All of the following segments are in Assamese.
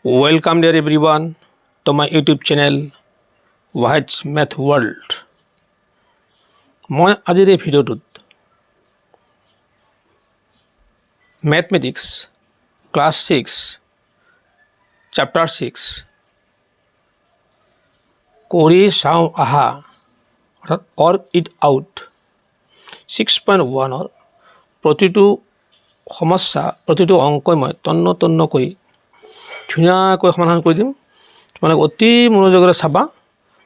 Welcome dear everyone to my YouTube channel Wahid's Math World. মই আজিৰ এই ভিডিঅ'টোত Mathematics Class 6 Chapter 6 কৰি চাওঁ আহা অৰ্থাৎ Work It Out 6.1 প্ৰতিটো সমস্যা প্ৰতিটো অংকই মই তন্নকৈ ধুনীয়াকৈ সমাধান কৰি দিম। তোমালোকে অতি মনোযোগেৰে চাবা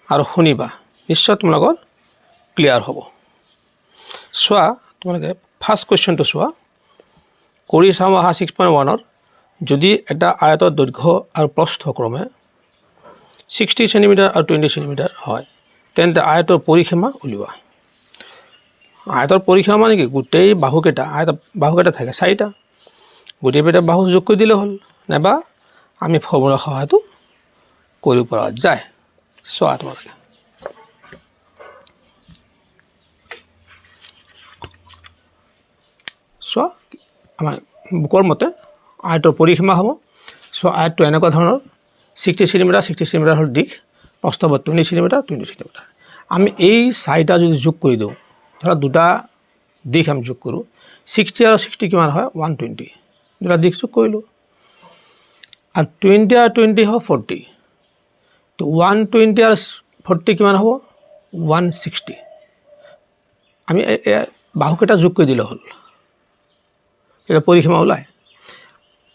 আৰু শুনিবা, নিশ্চয় তোমালোকৰ ক্লিয়াৰ হ'ব। চোৱা, তোমালোকে ফাৰ্ষ্ট কুৱেশ্যনটো চোৱা। কৰি চাওঁ আহা 6.1 যদি এটা আয়তৰ দৈৰ্ঘ্য আৰু প্ৰস্থ ক্ৰমে 60 সেণ্টিমিটাৰ আৰু 20 সেণ্টিমিটাৰ হয়, তেন্তে আয়তৰ পৰিসীমা উলিওৱা। আয়তৰ পৰিসীমা মানে কি? গোটেই বাহুকেইটা বাহুকেইটা থাকে 4টা, গোটেইকেইটা বাহু যোগ কৰি দিলে হ'ল, নাইবা আমি ফৰ্মুলা সহায়তো কৰিব পৰা যায়। চোৱা তোমালোকে চোৱা, আমাৰ বুকৰ মতে আয়তৰ পৰিসীমা হ'ব। চোৱা, আয়তটো এনেকুৱা ধৰণৰ 60 সেণ্টিমিটাৰ হ'ল দিশ, প্ৰস্থ হ'ব 20 সেণ্টিমিটাৰ। আমি এই 4টা যদি যোগ কৰি দিওঁ, ধৰা দুটা দিশ আমি যোগ কৰোঁ, 60 আৰু 60 কিমান হয়? 120। দুটা দিশ যোগ কৰিলোঁ আৰু 20 আৰু 20 হ'ব 40। তো 120 আৰু 40 কিমান হ'ব? 160। আমি বাহুকেইটা যোগ কৰি দিলে হ'ল, এটা পৰিসীমা ওলায়।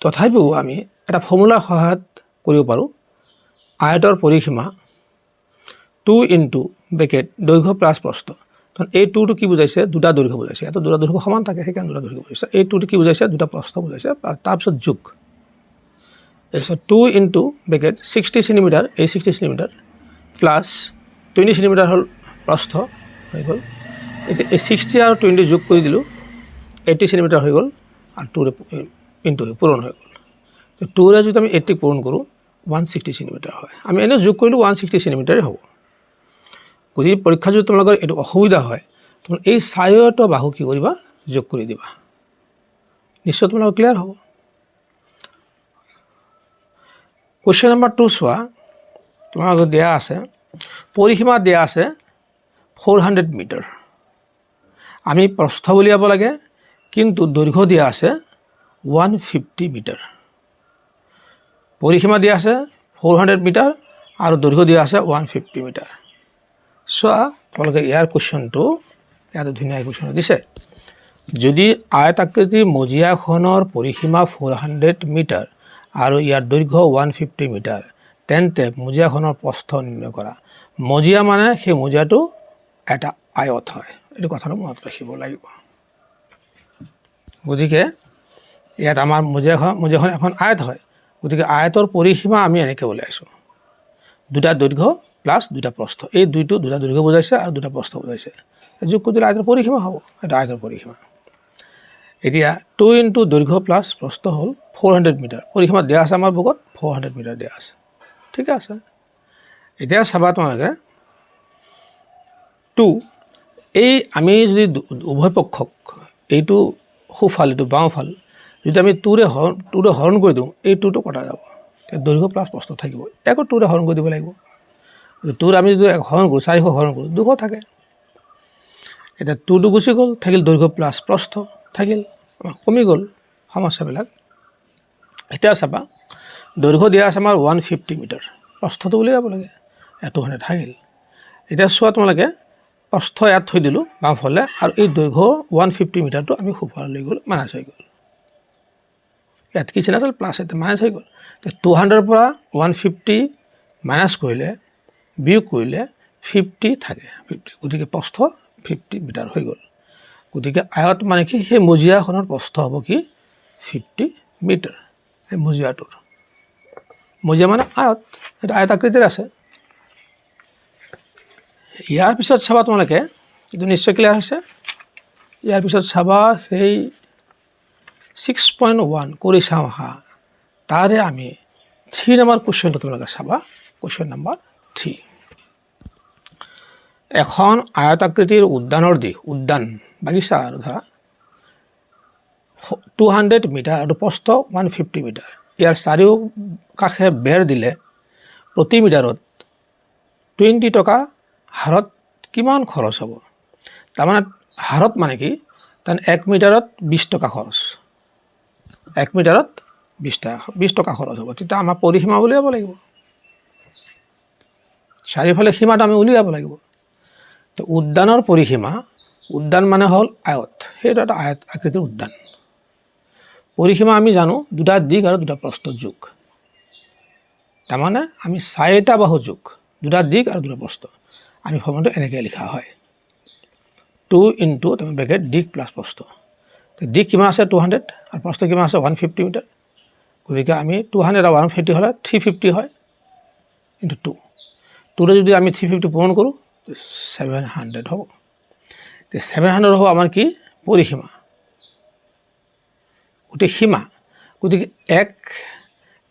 তথাপিও আমি এটা ফৰ্মুলাৰ সহায়ত কৰিব পাৰোঁ। আয়তৰ পৰিসীমা 2 ইনটু ব্ৰেকেট দৈৰ্ঘ্য প্লাছ প্ৰস্থ। এই 2টো কি বুজাইছে? দুটা দৈৰ্ঘ্য বুজাইছে। এটা দুটা দৈৰ্ঘ্য সমান থাকে, সেইকাৰণে দুটা দৈৰ্ঘ্য বুজাইছে। এই 2টো কি বুজাইছে? দুটা প্ৰস্থ বুজাইছে। তাৰপিছত যোগ, তাৰপিছত 2 ইনটু ব্ৰেকেট 60 সেণ্টিমিটাৰ, এই 60 সেণ্টিমিটাৰ প্লাছ 20 সেণ্টিমিটাৰ হ'ল প্ৰস্থ হৈ গ'ল। এতিয়া এই 60 আৰু 20 যোগ কৰি দিলোঁ, 80 সেণ্টিমিটাৰ হৈ গ'ল আৰু 2ৰে ইনটু পূৰণ হৈ গ'ল। 2ৰে যদি আমি 80 পূৰণ কৰোঁ 160 সেণ্টিমিটাৰ হয়। আমি এনেই যোগ কৰিলোঁ 160 সেণ্টিমিটাৰেই হ'ব। গতিকে পৰীক্ষা যদি তোমালোকৰ এইটো অসুবিধা হয়, তোমালোকে এই 4টা বাহু কি কৰিবা? যোগ কৰি দিবা, নিশ্চয় তোমালোকৰ ক্লিয়াৰ হ'ব। কুৱেশ্যন নম্বৰ 2 চোৱা, তোমালোকক দিয়া আছে পৰিসীমা দিয়া আছে 400 মিটাৰ। আমি প্ৰস্থ উলিয়াব লাগে, কিন্তু দৈৰ্ঘ্য দিয়া আছে 150 মিটাৰ। পৰিসীমা দিয়া আছে 400 মিটাৰ আৰু দৈৰ্ঘ্য দিয়া আছে 150 মিটাৰ। চোৱা, তোমালোকে ইয়াৰ কুৱেশ্যনটো ইয়াতে ধুনীয়া কুৱেশ্যন দিছে। যদি আয়তাকৃতিৰ মজিয়াখনৰ পৰিসীমা 400 মিটাৰ আৰু ইয়াৰ দৈৰ্ঘ্য 150 মিটাৰ, তেন্তে মজিয়াখনৰ প্ৰস্থ নিৰ্ণয় কৰা। মজিয়া মানে সেই মজিয়াটো এটা আয়ত হয়, এইটো কথাটো মনত ৰাখিব লাগিব। গতিকে ইয়াত আমাৰ মজিয়াখন এখন আয়ত হয়। গতিকে আয়তৰ পৰিসীমা আমি এনেকৈ ওলাইছোঁ, দুটা দৈৰ্ঘ্য প্লাছ দুটা প্ৰস্থ। এই দুটা দৈৰ্ঘ্য বুজাইছে আৰু দুটা প্ৰস্থ বুজাইছে, যোগ কৰি দিলে আয়তৰ পৰিসীমা হ'ব। এটা আয়তৰ পৰিসীমা। এতিয়া 2 ইনটু দৈৰ্ঘ্য প্লাছ প্ৰস্থ হ'ল 400 মিটাৰ। পৰিসীমা দিয়া আছে আমাৰ বুকত 400 মিটাৰ দিয়া আছে, ঠিক আছে। এতিয়া চাবা তোমালোকে 2, এই আমি যদি উভয় পক্ষক, এইটো সোঁফাল এইটো বাওঁফাল, যদি আমি 2ৰে হৰণ কৰি দিওঁ, এই 2টো কটা যাব, দৈৰ্ঘ্য প্লাছ প্ৰস্থ থাকিব। একো 2ৰে হৰণ কৰি দিব লাগিব। 2ৰে আমি যদি হৰণ কৰোঁ, 400 হৰণ কৰোঁ, 200 থাকে। এতিয়া 2টো গুচি গ'ল, থাকিল দৈৰ্ঘ্য প্লাছ প্ৰস্থ থাকিল, কমি গ'ল সমস্যাবিলাক। এতিয়া চাবা, দৈৰ্ঘ্য দিয়া আছে আমাৰ 150 মিটাৰ, প্ৰস্থটো উলিয়াব লাগে, 200 থাকিল। এতিয়া চোৱা তোমালোকে, প্ৰস্থ ইয়াত থৈ দিলোঁ বাওঁফালে, আৰু এই দৈৰ্ঘ্য 150 মিটাৰটো আমি সোঁফালে লৈ গ'ল, মাইনাছ হৈ গ'ল। ইয়াত কি চিন আছিল? প্লাছ, এতিয়া মাইনাছ হৈ গ'ল। 200ৰ পৰা 150 মাইনাছ কৰিলে, বিয়োগ কৰিলে 50 থাকে, 50। গতিকে প্ৰস্থ 50 মিটাৰ হৈ গ'ল। গতিকে আয়ত মানে কি? সেই মজিয়াখনৰ প্ৰস্থ হ'ব কি? 50 মিটাৰ। সেই মজিয়াটোৰ, মজিয়া মানে আয়ত, সেইটো আয়তাকৃতিৰ আছে। ইয়াৰ পিছত চাবা তোমালোকে, এইটো নিশ্চয় ক্লিয়াৰ হৈছে। ইয়াৰ পিছত চাবা সেই 6.1 কৰি চাওঁ আহা, তাৰে আমি 3 নম্বৰ কুৱেশ্যনটো তোমালোকে চাবা। কুৱেশ্যন নম্বৰ 3, এখন আয়তাকৃতিৰ উদ্যানৰ দিশ, উদ্যান বাগিচা আৰু ধৰা 200 মিটাৰ আৰু প্ৰস্থ 150 মিটাৰ। ইয়াৰ চাৰিওকাষে বেৰ দিলে প্ৰতি মিটাৰত 20 টকা হাৰত কিমান খৰচ হ'ব? তাৰমানে হাৰত মানে কি, তাৰ 1 মিটাৰত 20 টকা খৰচ, 1 মিটাৰত 20 টকা খৰচ হ'ব। তেতিয়া আমাৰ পৰিসীমা উলিয়াব লাগিব, চাৰিওফালে সীমাটো আমি উলিয়াব লাগিব। তো উদ্যানৰ পৰিসীমা, উদ্যান মানে হ'ল আয়ত, সেইটো এটা আয়ত আকৃতিৰ উদ্যান। পৰিসীমা আমি জানো দুটা দিশ আৰু দুটা প্ৰস্থ যোগ, তাৰমানে আমি 4টা বাহু যোগ, দুটা দিশ আৰু দুটা প্ৰস্থ, আমি ফৰ্মুলাটো এনেকৈ লিখা হয় 2 ইনটু ব্ৰেকেট দিশ প্লাছ প্ৰস্থ। দিশ কিমান আছে 200 আৰু প্ৰস্থ কিমান আছে 150 মিটাৰ। গতিকে আমি 200 আৰু 150 হ'লে 350 হয় ইনটু 2, 2ৰে যদি আমি 350 পূৰণ কৰোঁ 700 হ'ব। 700 হ'ব আমাৰ কি পৰিসীমা, গোটেই সীমা। গতিকে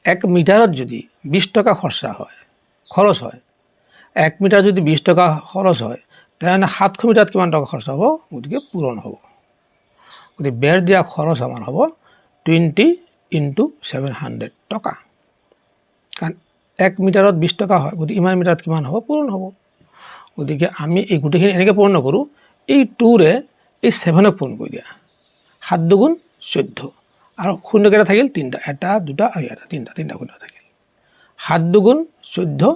1 মিটাৰত যদি 20 টকা খৰচ হয়, 1 মিটাৰ যদি 20 টকা খৰচ হয়, তেনেহ'লে 700 মিটাৰত কিমান টকা খৰচ হ'ব? গতিকে পূৰণ হ'ব। গতিকে বেৰ দিয়া খৰচ আমাৰ হ'ব 20 ইনটু 700 টকা, কাৰণ 1 মিটাৰত 20 টকা হয়, গতিকে ইমান মিটাৰত কিমান হ'ব? পূৰণ হ'ব। গতিকে আমি এই গোটেইখিনি এনেকৈ পূৰণ নকৰোঁ, এই 2ৰে এই 7ক পূৰণ কৰি দিয়া, 7 দুগুণ 14 আৰু শূন্য কেইটা থাকিল 3টা, 1 2 আৰু 3টা শূন্য থাকিল। 7 দুগুণ 14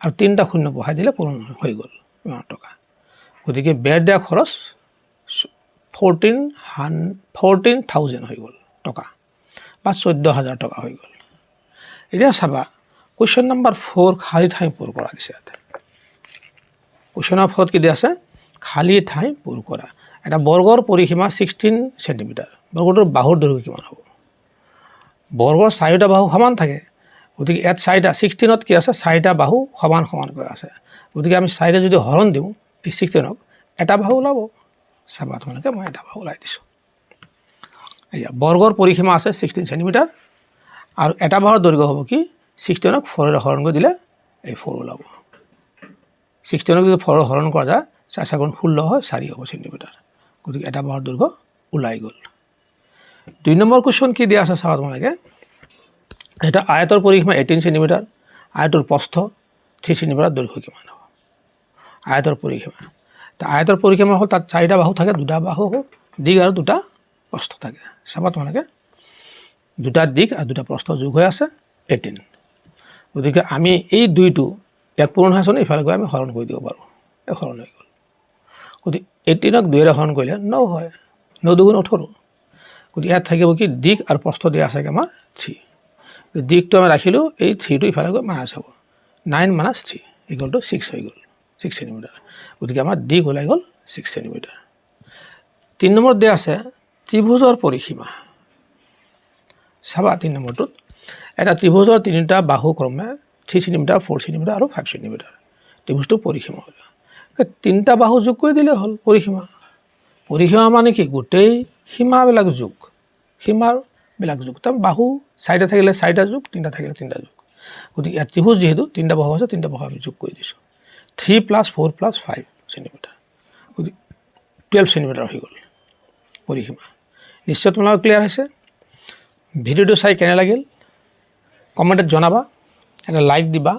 আৰু 3টা শূন্য বহাই দিলে পূৰণ হৈ গ'ল ইমান টকা। গতিকে বেৰ দিয়া খৰচ 14,000 হৈ গ'ল টকা, বা 14,000 টকা হৈ গ'ল। এতিয়া চাবা কুৱেশ্যন নম্বৰ 4 খালী ঠাই পূৰ কৰা দিছে ইয়াতে। কুৱেশ্যন নম্বৰ 4 কি দিয়া আছে? খালী ঠাই পূৰ কৰা। এটা বৰ্গৰ পৰিসীমা 16 চেণ্টিমিটাৰ, বৰ্গটোৰ বাহুৰ দৈৰ্ঘ্য কিমান হ'ব? বৰ্গৰ 4টা বাহু সমান থাকে, গতিকে ইয়াত 4টা 16ত কি আছে? 4টা বাহু সমানকৈ আছে। গতিকে আমি 4ৰে যদি হৰণ দিওঁ এই 16ক, এটা বাহু ওলাব। চাবা তোমালোকে, মই এটা বাহু ওলাই দিছোঁ। এয়া বৰ্গৰ পৰিসীমা আছে 16 চেণ্টিমিটাৰ, আৰু এটা বাহুৰ দৈৰ্ঘ্য হ'ব কি? 16ক 4ৰে হৰণ কৰি দিলে এই 4 ওলাব। 16ক যদি 4ৰে হৰণ কৰা যায় 4 গুণ 16 হয়, 4 হ'ব চেণ্টিমিটাৰ। গতিকে এটা বাহুৰ দৈৰ্ঘ্য ওলাই গ'ল। 2 নম্বৰ কুৱেশ্যন কি দিয়া আছে চাবা তোমালোকে। এটা আয়তৰ পৰিসীমা 18 চেণ্টিমিটাৰ, আয়তৰ প্ৰস্থ 3 চেণ্টিমিটাৰ, দৈৰ্ঘ্য কিমান হ'ব? আয়তৰ পৰিসীমা, তো আয়তৰ পৰিসীমা হ'ল তাত 4টা বাহু থাকে, 2টা বাহু দিশ আৰু 2টা প্ৰস্থ থাকে। চাবা তোমালোকে 2টা দিশ আৰু 2টা প্ৰস্থ যোগ হৈ আছে 18। গতিকে আমি এই 2টো ইয়াত পূৰণ হৈ আছে, ইফালে গৈ আমি হৰণ কৰি দিব পাৰোঁ, এই হৰণ হৈ গ'ল। গতিকে 18ক 2ৰে হৰণ কৰিলে 9 হয়, 9 দুগুণ 18। গতিকে ইয়াত থাকিব কি? দিশ আৰু প্ৰস্থ দিয়া আছে আমাৰ 3। দিশটো আমি ৰাখিলোঁ, এই 3টো ইফালে গৈ মাইনাছ হ'ব, 9 - 3 = 6 হৈ গ'ল, 6 চেণ্টিমিটাৰ। গতিকে আমাৰ দিশ ওলাই গ'ল 6 চেণ্টিমিটাৰ। 3 নম্বৰত দিয়া আছে ত্ৰিভুজৰ পৰিসীমা। চাবা 3 নম্বৰটোত এটা ত্ৰিভুজৰ 3টা বাহু ক্ৰমে 3 চেণ্টিমিটাৰ, 4 চেণ্টিমিটাৰ আৰু 5 চেণ্টিমিটাৰ। ত্ৰিভুজটো পৰিসীমা হ'ল। 3টা বাহু যোগ কৰি দিলে হ'ল পৰিসীমা। পৰিসীমা মানে কি? গোটেই সীমাবিলাক যোগ, সীমাবিলাক যোগ। তাৰ বাহু 4টা থাকিলে 4টা যোগ, 3টা থাকিলে 3টা যোগ। গতিকে ইয়াত ত্ৰিভুজ যিহেতু 3টা বাহু আছে, 3টা বাহু আমি যোগ কৰি দিছোঁ। 3 + 4 + 5 চেণ্টিমিটাৰ, গতিকে 12 চেণ্টিমিটাৰ হৈ গ'ল পৰিসীমা। নিশ্চয় তোমালোকৰ ক্লিয়াৰ হৈছে। ভিডিঅ'টো চাই কেনে লাগিল কমেণ্টত জনাবা, এটা লাইক দিবা,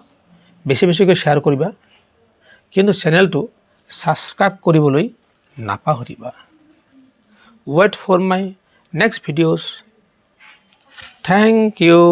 বেছিকৈ শ্বেয়াৰ কৰিবা, কিন্তু চেনেলটো ছাবস্ক্ৰাইব কৰিবলৈ নাপাহৰিবা। Wait for my next videos. Thank U.